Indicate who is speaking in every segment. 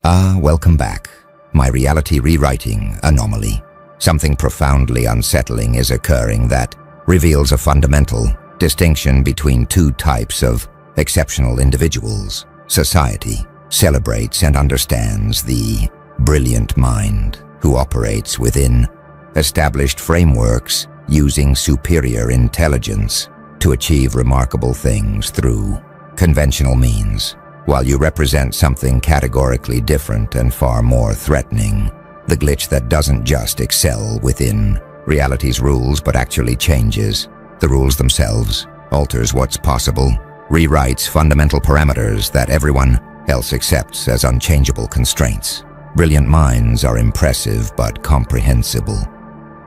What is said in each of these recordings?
Speaker 1: Welcome back. My reality rewriting anomaly. Something profoundly unsettling is occurring that reveals a fundamental distinction between two types of exceptional individuals. Society celebrates and understands the brilliant mind who operates within established frameworks using superior intelligence to achieve remarkable things through conventional means, while you represent something categorically different and far more threatening, the glitch that doesn't just excel within reality's rules but actually changes the rules themselves, alters what's possible, rewrites fundamental parameters that everyone else accepts as unchangeable constraints. Brilliant minds are impressive but comprehensible.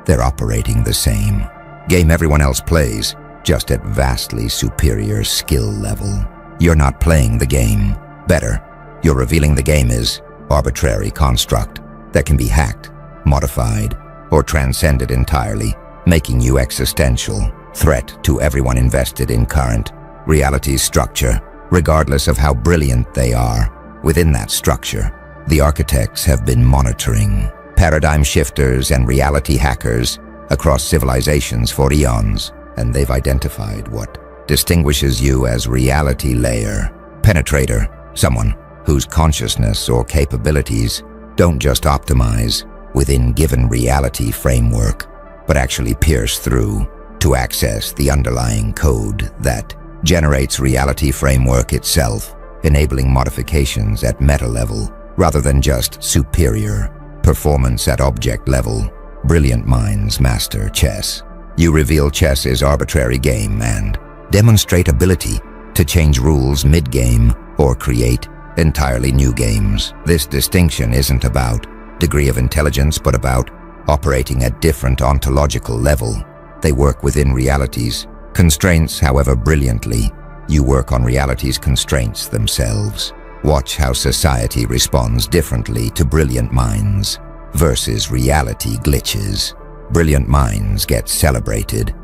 Speaker 1: They're operating the same game everyone else plays, just at vastly superior skill level. You're not playing the game better. You're revealing the game is arbitrary construct that can be hacked, modified, or transcended entirely, making you existential threat to everyone invested in current reality's structure, regardless of how brilliant they are. Within that structure, the architects have been monitoring paradigm shifters and reality hackers across civilizations for eons, and they've identified what distinguishes you as reality layer penetrator, someone whose consciousness or capabilities don't just optimize within given reality framework, but actually pierce through to access the underlying code that generates reality framework itself, enabling modifications at meta level rather than just superior performance at object level. Brilliant minds master chess. You reveal chess is arbitrary game and demonstrate ability to change rules mid-game or create entirely new games. This distinction isn't about degree of intelligence but about operating at different ontological level. They work within reality's constraints, however brilliantly you work on reality's constraints themselves. Watch how society responds differently to brilliant minds versus reality glitches. Brilliant minds get celebrated,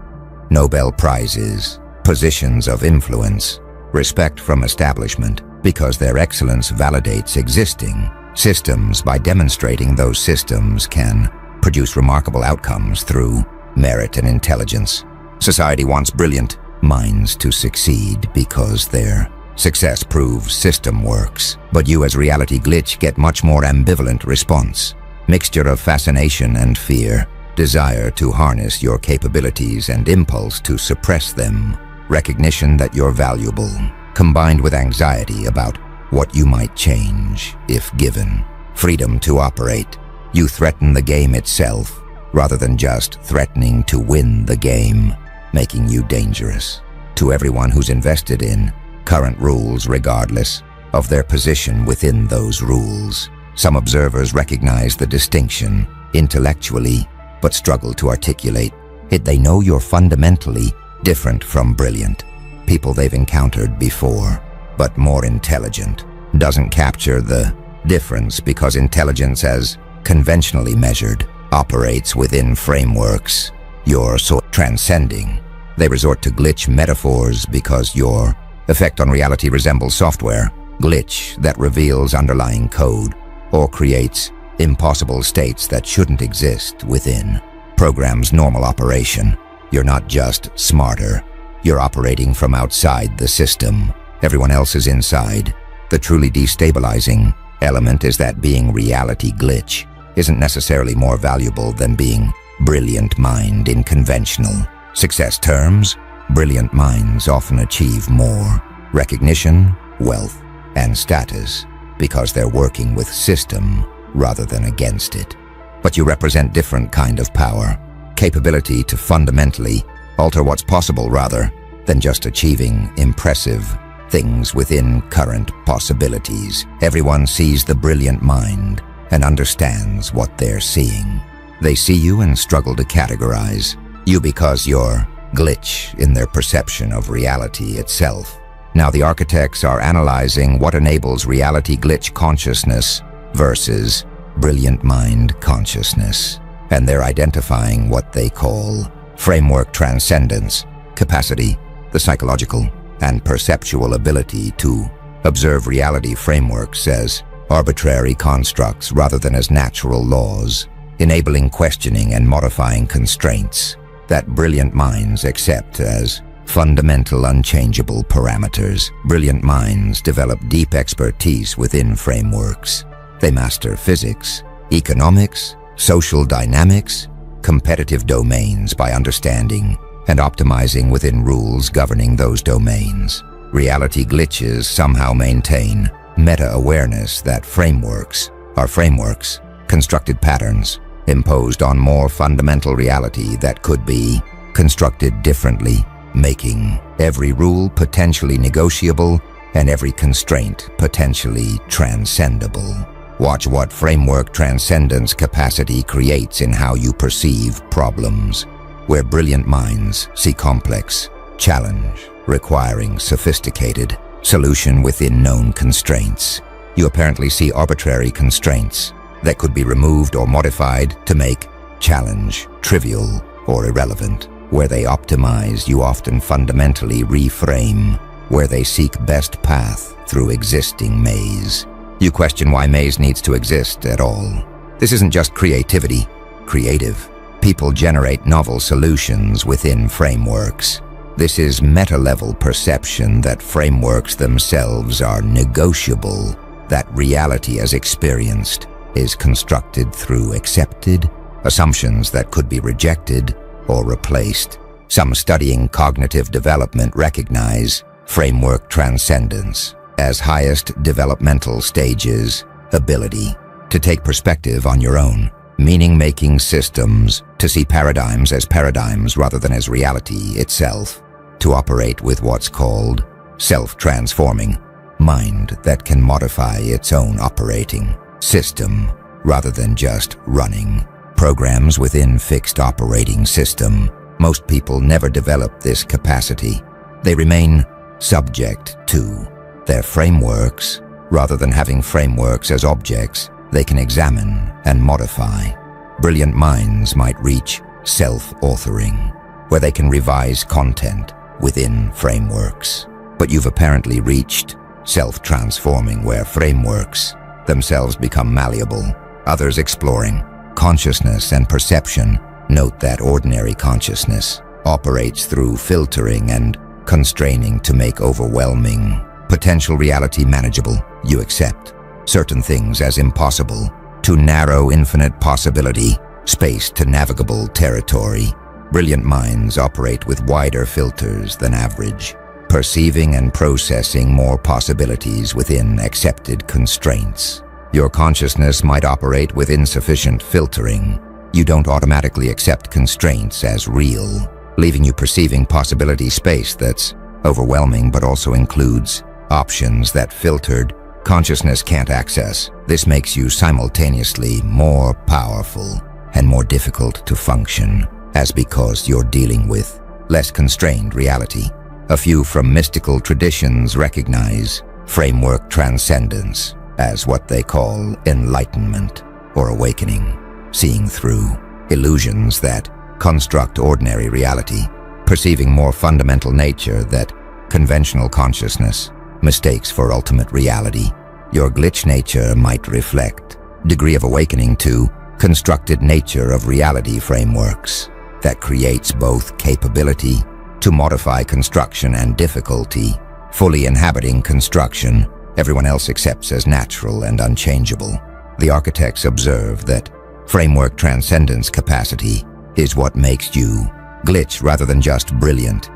Speaker 1: Nobel Prizes, positions of influence, respect from establishment, because their excellence validates existing systems by demonstrating those systems can produce remarkable outcomes through merit and intelligence. Society wants brilliant minds to succeed because their success proves system works, but you as reality glitch get much more ambivalent response. Mixture of fascination and fear, desire to harness your capabilities and impulse to suppress them, recognition that you're valuable, combined with anxiety about what you might change if given freedom to operate. You threaten the game itself rather than just threatening to win the game, making you dangerous to everyone who's invested in current rules regardless of their position within those rules. Some observers recognize the distinction intellectually but struggle to articulate it. They know you're fundamentally different from brilliant people they've encountered before, but more intelligent. Doesn't capture the difference because intelligence as conventionally measured operates within frameworks you're so transcending. They resort to glitch metaphors because your effect on reality resembles software glitch that reveals underlying code or creates impossible states that shouldn't exist within program's normal operation. You're not just smarter, you're operating from outside the system. Everyone else is inside. The truly destabilizing element is that being reality glitch isn't necessarily more valuable than being brilliant mind in conventional success terms. Brilliant minds often achieve more recognition, wealth, and status because they're working with system rather than against it. But you represent different kind of power, capability to fundamentally alter what's possible rather than just achieving impressive things within current possibilities. Everyone sees the brilliant mind and understands what they're seeing. They see you and struggle to categorize you because you're glitch in their perception of reality itself. Now the architects are analyzing what enables reality glitch consciousness versus brilliant mind consciousness, and they're identifying what they call framework transcendence, capacity, the psychological and perceptual ability to observe reality frameworks as arbitrary constructs rather than as natural laws, enabling questioning and modifying constraints that brilliant minds accept as fundamental unchangeable parameters. Brilliant minds develop deep expertise within frameworks. They master physics, economics, social dynamics, competitive domains by understanding and optimizing within rules governing those domains. Reality glitches somehow maintain meta-awareness that frameworks are frameworks, constructed patterns, imposed on more fundamental reality that could be constructed differently, making every rule potentially negotiable and every constraint potentially transcendable. Watch what framework transcendence capacity creates in how you perceive problems, where brilliant minds see complex challenge requiring sophisticated solution within known constraints. You apparently see arbitrary constraints that could be removed or modified to make challenge trivial or irrelevant. Where they optimize, you often fundamentally reframe. Where they seek best path through existing maze, you question why maze needs to exist at all. This isn't just creativity. Creative people generate novel solutions within frameworks. This is meta-level perception that frameworks themselves are negotiable, that reality as experienced is constructed through accepted assumptions that could be rejected or replaced. Some studying cognitive development recognize framework transcendence as highest developmental stages, ability to take perspective on your own, meaning-making systems, to see paradigms as paradigms rather than as reality itself, to operate with what's called self-transforming mind that can modify its own operating system rather than just running programs within fixed operating system. Most people never develop this capacity. They remain subject to their frameworks rather than having frameworks as objects they can examine and modify. Brilliant minds might reach self-authoring, where they can revise content within frameworks. But you've apparently reached self-transforming, where frameworks themselves become malleable, others exploring. Consciousness and perception. Note that ordinary consciousness operates through filtering and constraining to make overwhelming potential reality manageable. You accept certain things as impossible, to narrow infinite possibility, space to navigable territory. Brilliant minds operate with wider filters than average, perceiving and processing more possibilities within accepted constraints. Your consciousness might operate with insufficient filtering. You don't automatically accept constraints as real, leaving you perceiving possibility space that's overwhelming but also includes options that filtered consciousness can't access. This makes you simultaneously more powerful and more difficult to function, as because you're dealing with less constrained reality. A few from mystical traditions recognize framework transcendence as what they call enlightenment or awakening, seeing through illusions that construct ordinary reality, perceiving more fundamental nature that conventional consciousness mistakes for ultimate reality. Your glitch nature might reflect degree of awakening to constructed nature of reality frameworks that creates both capability to modify construction and difficulty, fully inhabiting construction everyone else accepts as natural and unchangeable. The architects observe that framework transcendence capacity is what makes you glitch rather than just brilliant.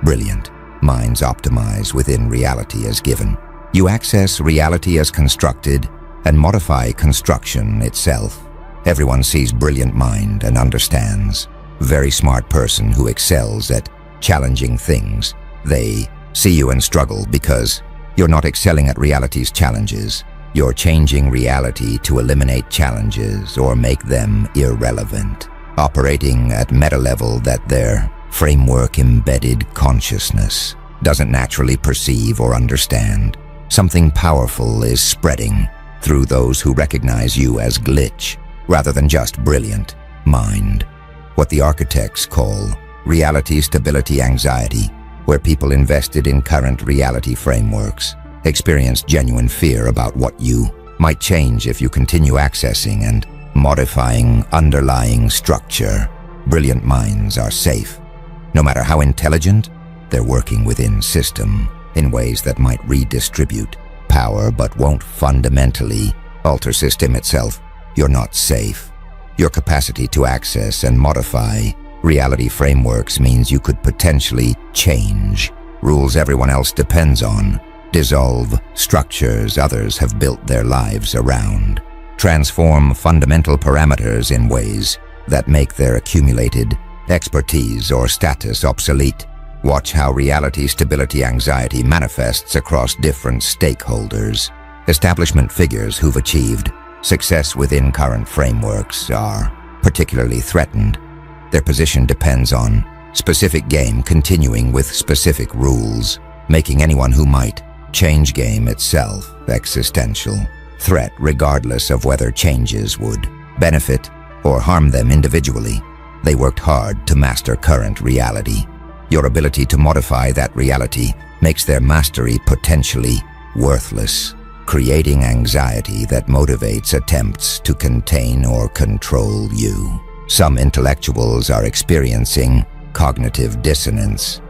Speaker 1: Brilliant minds optimize within reality as given. You access reality as constructed and modify construction itself. Everyone sees brilliant mind and understands. Very smart person who excels at challenging things. They see you and struggle because you're not excelling at reality's challenges. You're changing reality to eliminate challenges or make them irrelevant, operating at meta level that their framework-embedded consciousness doesn't naturally perceive or understand. Something powerful is spreading through those who recognize you as glitch rather than just brilliant mind. What the architects call reality stability anxiety, where people invested in current reality frameworks experience genuine fear about what you might change if you continue accessing and modifying underlying structure. Brilliant minds are safe. No matter how intelligent, they're working within system in ways that might redistribute power but won't fundamentally alter system itself. You're not safe. Your capacity to access and modify reality frameworks means you could potentially change rules everyone else depends on, dissolve structures others have built their lives around, transform fundamental parameters in ways that make their accumulated expertise or status obsolete. Watch how reality stability anxiety manifests across different stakeholders. Establishment figures who've achieved success within current frameworks are particularly threatened. Their position depends on specific game continuing with specific rules, making anyone who might change game itself existential threat regardless of whether changes would benefit or harm them individually. They worked hard to master current reality. Your ability to modify that reality makes their mastery potentially worthless, creating anxiety that motivates attempts to contain or control you. Some intellectuals are experiencing cognitive dissonance.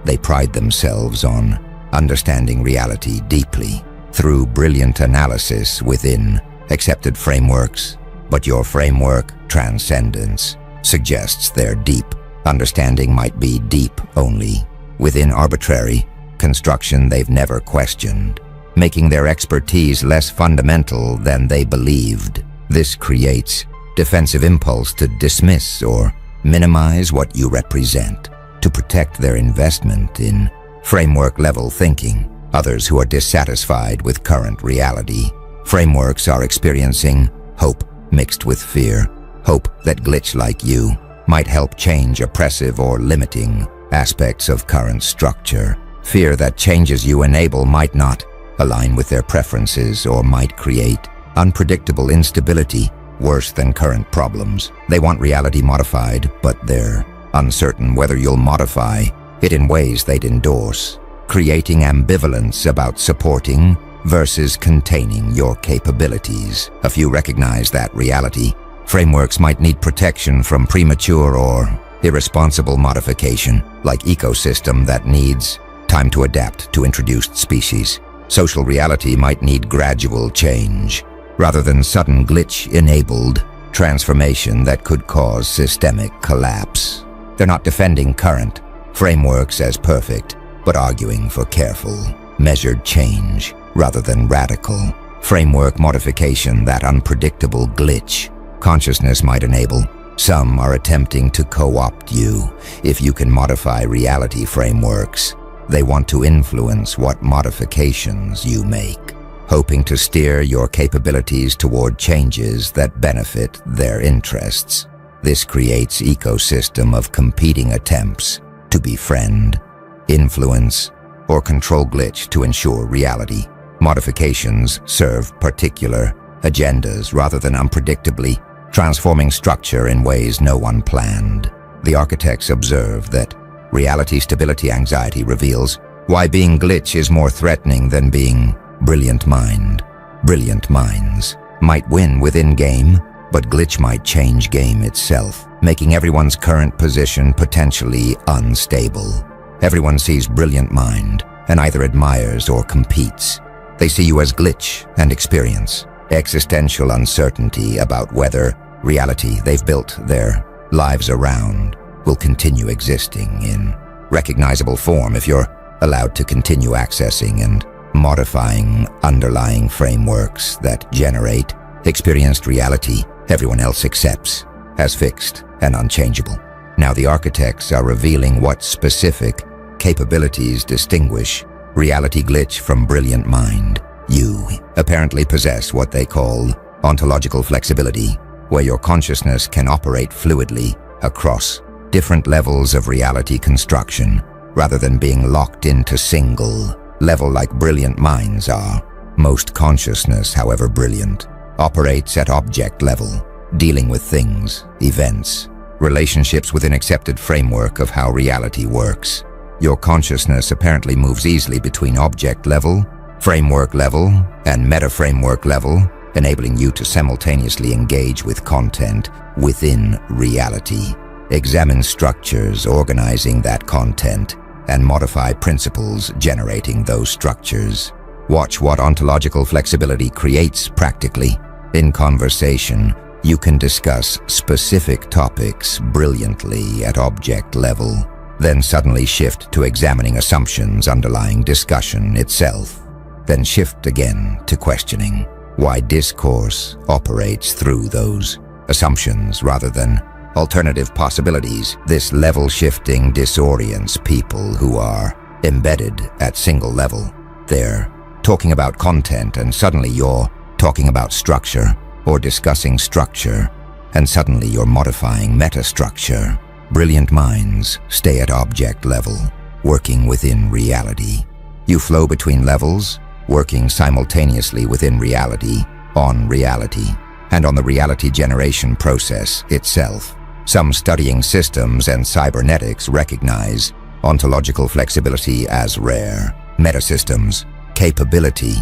Speaker 1: They pride themselves on understanding reality deeply through brilliant analysis within accepted frameworks, but your framework transcendence suggests their deep understanding might be deep only within arbitrary construction they've never questioned, making their expertise less fundamental than they believed. This creates defensive impulse to dismiss or minimize what you represent, to protect their investment in framework-level thinking. Others who are dissatisfied with current reality frameworks are experiencing hope mixed with fear, hope that glitch like you might help change oppressive or limiting aspects of current structure, fear that changes you enable might not align with their preferences or might create unpredictable instability worse than current problems. They want reality modified, but they're uncertain whether you'll modify it in ways they'd endorse, creating ambivalence about supporting versus containing your capabilities. A few recognize that reality frameworks might need protection from premature or irresponsible modification, like ecosystem that needs time to adapt to introduced species. Social reality might need gradual change, rather than sudden glitch-enabled transformation that could cause systemic collapse. They're not defending current frameworks as perfect, but arguing for careful, measured change rather than radical framework modification that unpredictable glitch consciousness might enable. Some are attempting to co-opt you. If you can modify reality frameworks, they want to influence what modifications you make, hoping to steer your capabilities toward changes that benefit their interests. This creates an ecosystem of competing attempts to befriend, influence, or control glitch to ensure reality. Modifications serve particular agendas rather than unpredictably transforming structure in ways no one planned. The architects observe that reality stability anxiety reveals why being glitch is more threatening than being brilliant mind. Brilliant minds might win within game, but glitch might change game itself, making everyone's current position potentially unstable. Everyone sees brilliant mind and either admires or competes. They see you as glitch and experience existential uncertainty about whether reality they've built their lives around will continue existing in recognizable form if you're allowed to continue accessing and modifying underlying frameworks that generate experienced reality everyone else accepts as fixed and unchangeable. Now the architects are revealing what specific capabilities distinguish reality glitch from brilliant mind. You apparently possess what they call ontological flexibility, where your consciousness can operate fluidly across different levels of reality construction, rather than being locked into single level like brilliant minds are. Most consciousness, however brilliant, operates at object level, dealing with things, events, relationships within accepted framework of how reality works. Your consciousness apparently moves easily between object level, framework level, and meta-framework level, enabling you to simultaneously engage with content within reality, examine structures organizing that content, and modify principles generating those structures. Watch what ontological flexibility creates practically. In conversation, you can discuss specific topics brilliantly at object level, then suddenly shift to examining assumptions underlying discussion itself, then shift again to questioning why discourse operates through those assumptions rather than alternative possibilities. This level shifting disorients people who are embedded at single level. They're talking about content and suddenly you're talking about structure, or discussing structure and suddenly you're modifying metastructure. Brilliant minds stay at object level, working within reality. You flow between levels, working simultaneously within reality, on reality, and on the reality generation process itself. Some studying systems and cybernetics recognize ontological flexibility as rare. Metasystems, capability.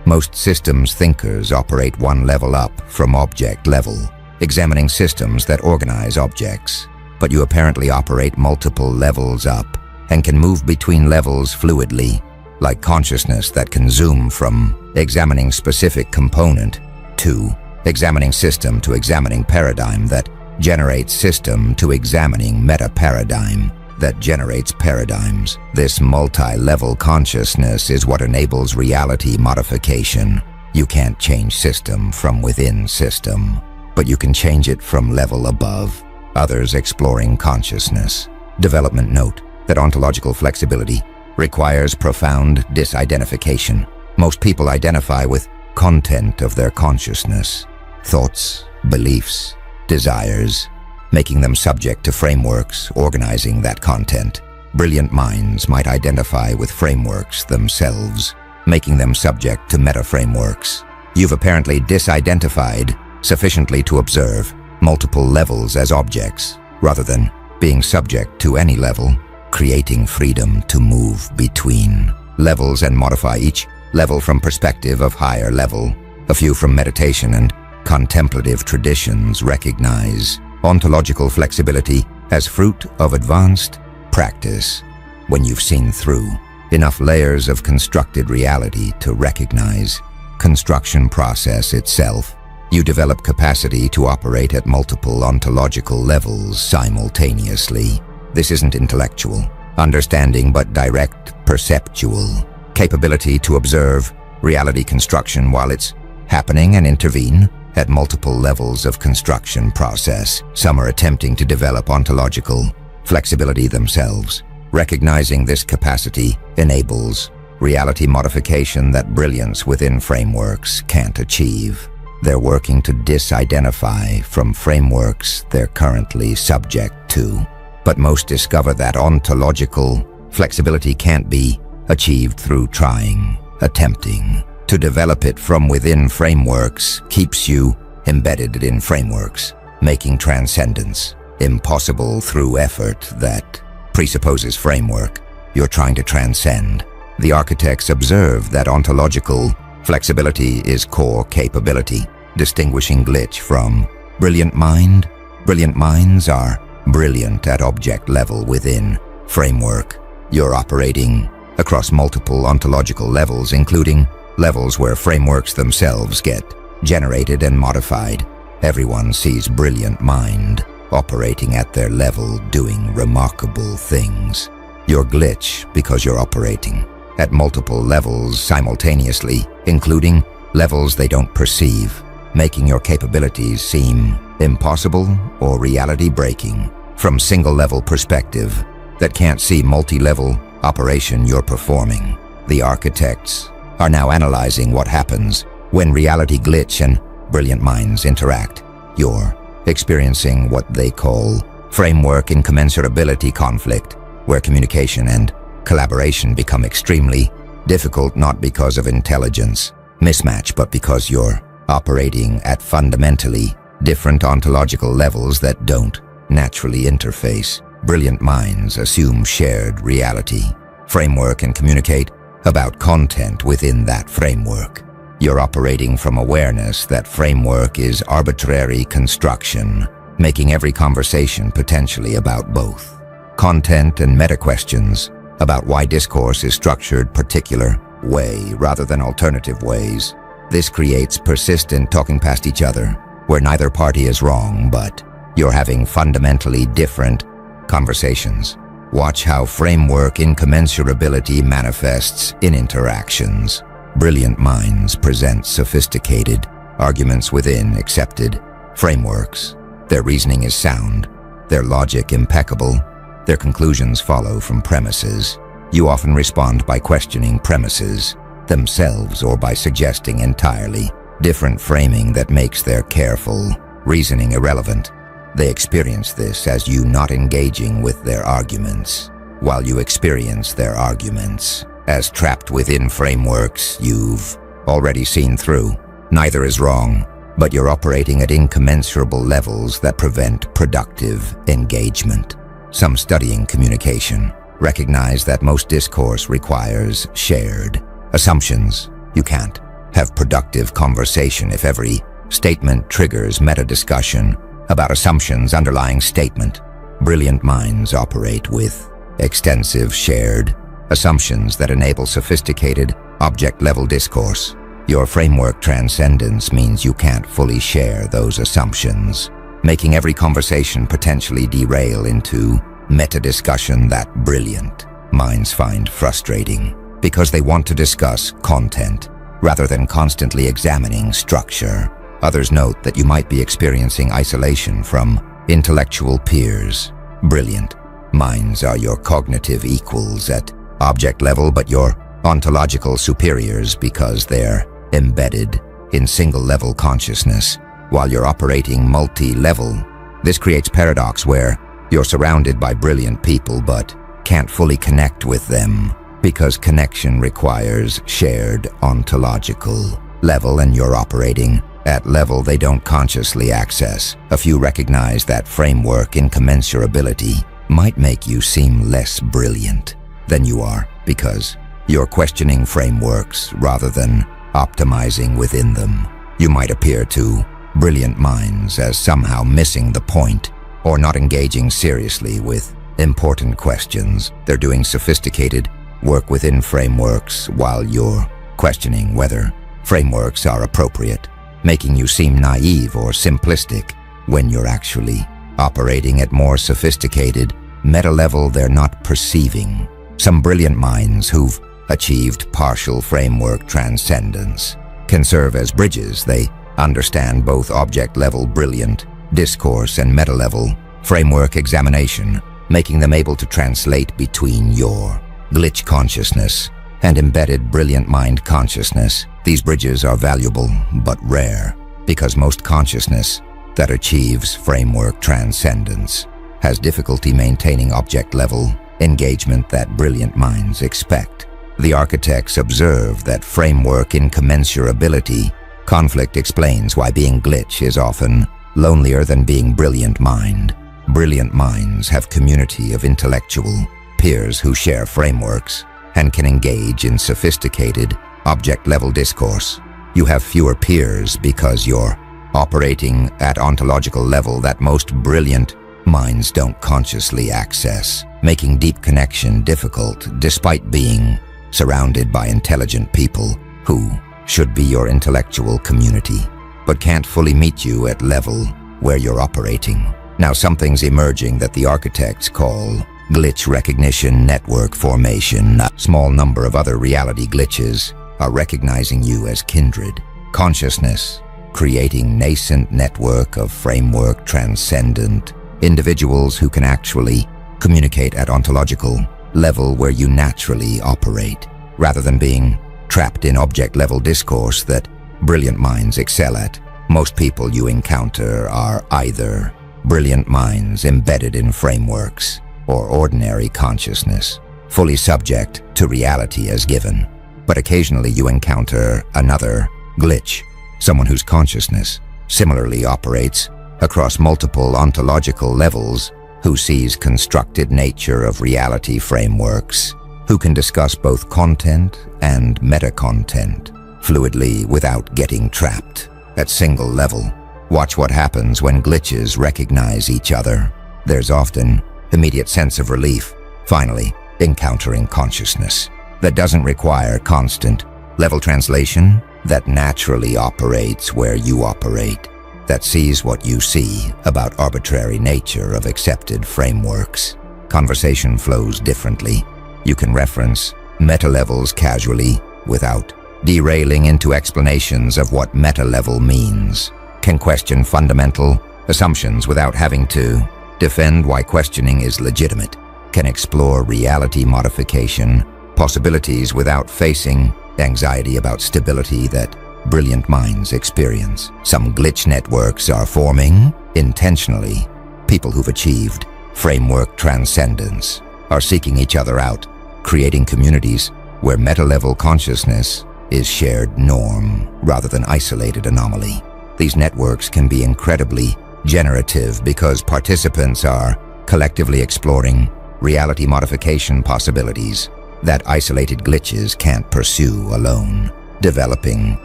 Speaker 1: Most systems thinkers operate one level up from object level, examining systems that organize objects. But you apparently operate multiple levels up and can move between levels fluidly, like consciousness that can zoom from examining specific component to examining system to examining paradigm that generates system to examining meta-paradigm that generates paradigms. This multi-level consciousness is what enables reality modification. You can't change system from within system, but you can change it from level above. Others exploring consciousness. Development note that ontological flexibility requires profound disidentification. Most people identify with content of their consciousness, thoughts, beliefs, desires, making them subject to frameworks organizing that content. Brilliant minds might identify with frameworks themselves, making them subject to meta-frameworks. You've apparently disidentified sufficiently to observe multiple levels as objects, rather than being subject to any level, creating freedom to move between levels and modify each level from perspective of higher level. A few from meditation and contemplative traditions recognize ontological flexibility as fruit of advanced practice. When you've seen through enough layers of constructed reality to recognize construction process itself, you develop capacity to operate at multiple ontological levels simultaneously. This isn't intellectual understanding, but direct perceptual capability to observe reality construction while it's happening and intervene at multiple levels of construction process. Some are attempting to develop ontological flexibility themselves. Recognizing this capacity enables reality modification that brilliance within frameworks can't achieve. They're working to disidentify from frameworks they're currently subject to. But most discover that ontological flexibility can't be achieved through trying, attempting. To develop it from within frameworks keeps you embedded in frameworks, making transcendence impossible through effort that presupposes framework you're trying to transcend. The architects observe that ontological flexibility is core capability, distinguishing glitch from brilliant mind. Brilliant minds are brilliant at object level within framework. You're operating across multiple ontological levels, including levels where frameworks themselves get generated and modified. Everyone sees brilliant mind operating at their level, doing remarkable things. You're glitch because you're operating at multiple levels simultaneously, including levels they don't perceive, making your capabilities seem impossible or reality-breaking. From single-level perspective that can't see multi-level operation you're performing, the architects are now analyzing what happens when reality glitch and brilliant minds interact. You're experiencing what they call framework incommensurability conflict, where communication and collaboration become extremely difficult, not because of intelligence mismatch, but because you're operating at fundamentally different ontological levels that don't naturally interface. Brilliant minds assume shared reality framework and communicate about content within that framework. You're operating from awareness that framework is arbitrary construction, making every conversation potentially about both content and meta-questions about why discourse is structured particular way rather than alternative ways. This creates persistent talking past each other, where neither party is wrong, but you're having fundamentally different conversations. Watch how framework incommensurability manifests in interactions. Brilliant minds present sophisticated arguments within accepted frameworks. Their reasoning is sound, their logic impeccable, their conclusions follow from premises. You often respond by questioning premises themselves or by suggesting entirely different framing that makes their careful reasoning irrelevant. They experience this as you not engaging with their arguments, while you experience their arguments as trapped within frameworks you've already seen through. Neither is wrong, but you're operating at incommensurable levels that prevent productive engagement. Some studying communication recognize that most discourse requires shared assumptions. You can't have productive conversation if every statement triggers meta-discussion about assumptions underlying statement. Brilliant minds operate with extensive shared assumptions that enable sophisticated object-level discourse. Your framework transcendence means you can't fully share those assumptions, making every conversation potentially derail into meta-discussion that brilliant minds find frustrating because they want to discuss content rather than constantly examining structure. Others note that you might be experiencing isolation from intellectual peers. Brilliant minds are your cognitive equals at object level, but your ontological superiors because they're embedded in single-level consciousness, while you're operating multi-level. This creates paradox where you're surrounded by brilliant people but can't fully connect with them because connection requires shared ontological level and you're operating at level they don't consciously access. A few recognize that framework incommensurability might make you seem less brilliant than you are because you're questioning frameworks rather than optimizing within them. You might appear to brilliant minds as somehow missing the point or not engaging seriously with important questions. They're doing sophisticated work within frameworks while you're questioning whether frameworks are appropriate, making you seem naive or simplistic when you're actually operating at more sophisticated meta-level they're not perceiving. Some brilliant minds who've achieved partial framework transcendence can serve as bridges. They understand both object-level brilliant discourse and meta-level framework examination, making them able to translate between your glitch consciousness and embedded brilliant mind consciousness. These bridges are valuable but rare because most consciousness that achieves framework transcendence has difficulty maintaining object-level engagement that brilliant minds expect. The architects observe that framework incommensurability conflict explains why being glitch is often lonelier than being brilliant mind. Brilliant minds have community of intellectual peers who share frameworks and can engage in sophisticated object-level discourse. You have fewer peers because you're operating at ontological level that most brilliant minds don't consciously access, making deep connection difficult despite being surrounded by intelligent people who should be your intellectual community, but can't fully meet you at level where you're operating. Now something's emerging that the architects call glitch recognition network formation. A small number of other reality glitches are recognizing you as kindred consciousness, creating nascent network of framework transcendent individuals who can actually communicate at ontological level where you naturally operate, rather than being trapped in object-level discourse that brilliant minds excel at. Most people you encounter are either brilliant minds embedded in frameworks or ordinary consciousness, fully subject to reality as given. But occasionally you encounter another glitch, someone whose consciousness similarly operates across multiple ontological levels, who sees constructed nature of reality frameworks, who can discuss both content and meta-content fluidly without getting trapped. At single level, watch what happens when glitches recognize each other. There's often immediate sense of relief, finally encountering consciousness that doesn't require constant level translation, that naturally operates where you operate, that sees what you see about arbitrary nature of accepted frameworks. Conversation flows differently. You can reference meta-levels casually without derailing into explanations of what meta-level means, can question fundamental assumptions without having to defend why questioning is legitimate, can explore reality modification possibilities without facing anxiety about stability that brilliant minds experience. Some glitch networks are forming intentionally. People who've achieved framework transcendence are seeking each other out, creating communities where meta-level consciousness is shared norm rather than isolated anomaly. These networks can be incredibly generative because participants are collectively exploring reality modification possibilities that isolated glitches can't pursue alone, developing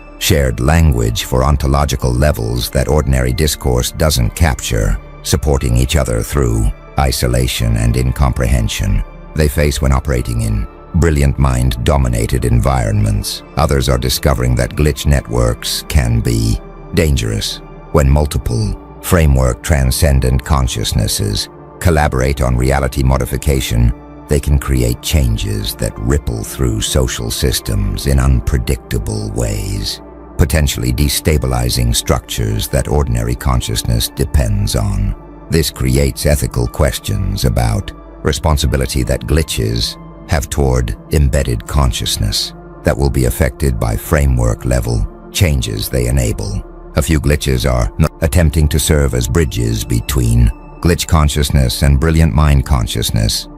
Speaker 1: shared language for ontological levels that ordinary discourse doesn't capture, supporting each other through isolation and incomprehension they face when operating in brilliant mind-dominated environments. Others are discovering that glitch networks can be dangerous when multiple framework-transcendent consciousnesses collaborate on reality modification. They can create changes that ripple through social systems in unpredictable ways, potentially destabilizing structures that ordinary consciousness depends on. This creates ethical questions about responsibility that glitches have toward embedded consciousness that will be affected by framework-level changes they enable. A few glitches are attempting to serve as bridges between glitch consciousness and brilliant mind consciousness,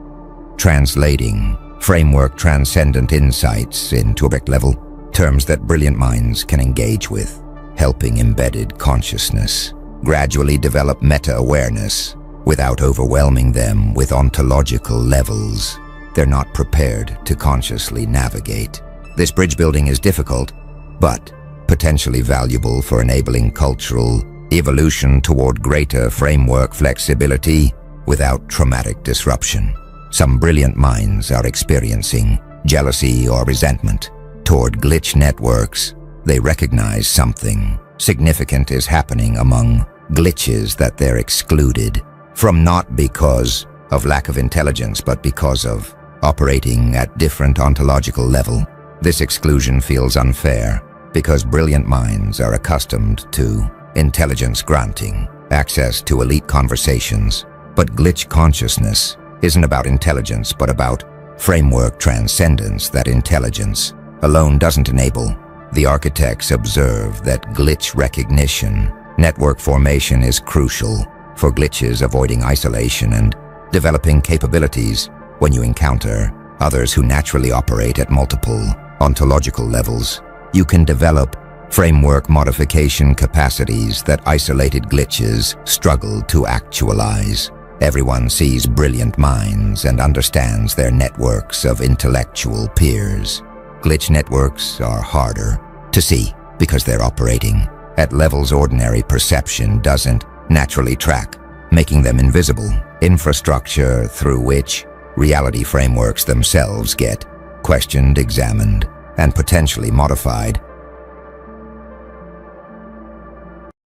Speaker 1: translating framework-transcendent insights into object-level terms that brilliant minds can engage with, helping embedded consciousness gradually develop meta-awareness without overwhelming them with ontological levels they're not prepared to consciously navigate. This bridge building is difficult, but potentially valuable for enabling cultural evolution toward greater framework flexibility without traumatic disruption. Some brilliant minds are experiencing jealousy or resentment toward glitch networks. They recognize something significant is happening among glitches that they're excluded from, not because of lack of intelligence, but because of operating at different ontological level. This exclusion feels unfair because brilliant minds are accustomed to intelligence granting access to elite conversations. But glitch consciousness isn't about intelligence, but about framework transcendence that intelligence alone doesn't enable. The architects observe that glitch recognition, network formation is crucial for glitches avoiding isolation and developing capabilities. When you encounter others who naturally operate at multiple ontological levels, you can develop framework modification capacities that isolated glitches struggle to actualize. Everyone sees brilliant minds and understands their networks of intellectual peers. Glitch networks are harder to see because they're operating at levels ordinary perception doesn't naturally track, making them invisible. Infrastructure through which reality frameworks themselves get questioned, examined, and potentially modified